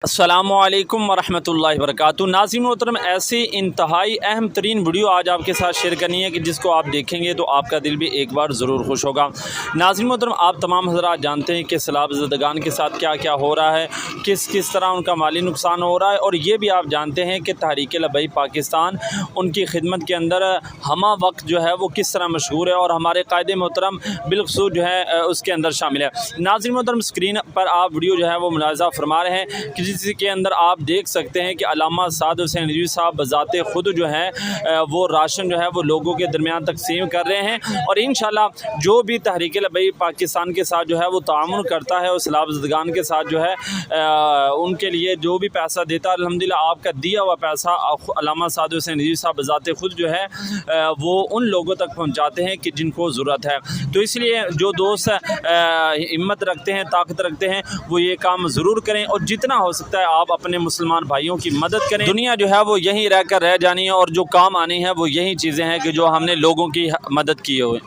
अस्सलामुअलैकुम वरहमतुल्लाहि वबरकातुहू। नाज़रीन मोहतरम, ऐसी इंतहाई अहम तरीन वीडियो आज आपके साथ शेयर करनी है कि जिसको आप देखेंगे तो आपका दिल भी एक बार ज़रूर खुश होगा। नाज़रीन मोहतरम, आप तमाम हज़रात जानते हैं कि सैलाब ज़दगान के साथ क्या क्या हो रहा है, किस तरह उनका माली नुकसान हो रहा है, और ये भी आप जानते हैं कि तहरीक लबैक पाकिस्तान उनकी खिदमत के अंदर हमा वक्त जो है वो किस तरह मशहूर है, और हमारे कायदे मोहतरम बिलखसूस जो है उसके अंदर शामिल है। नाज़रीन मोहतरम, स्क्रीन पर आप वीडियो जो है वो मुलाज़ा फरमा रहे हैं कि जिसके अंदर आप देख सकते हैं कि अल्लामा साद हुसैन रिजवी साहब बज़ाते खुद जो है वो राशन जो है वो लोगों के दरमियान तकसीम कर रहे हैं, और इंशाल्लाह जो भी तहरीक लबैक पाकिस्तान के साथ जो है वो तामुन करता है, उस सैलाब ज़दगान के साथ जो है उनके लिए जो भी पैसा देता है, अल्हम्दुलिल्लाह आपका दिया हुआ पैसा अल्लामा साद हुसैन रिजवी साहब बज़ाते खुद जो है वो उन लोगों तक पहुँचाते हैं कि जिनको ज़रूरत है। तो इसलिए जो दोस्त हिम्मत रखते हैं, ताकत रखते हैं, वो ये काम ज़रूर करें, और जितना हो सकता है आप अपने मुसलमान भाइयों की मदद करें। दुनिया जो है वो यहीं रह कर रह जानी है, और जो काम आनी है वो यही चीज़ें हैं कि जो हमने लोगों की मदद की हुई।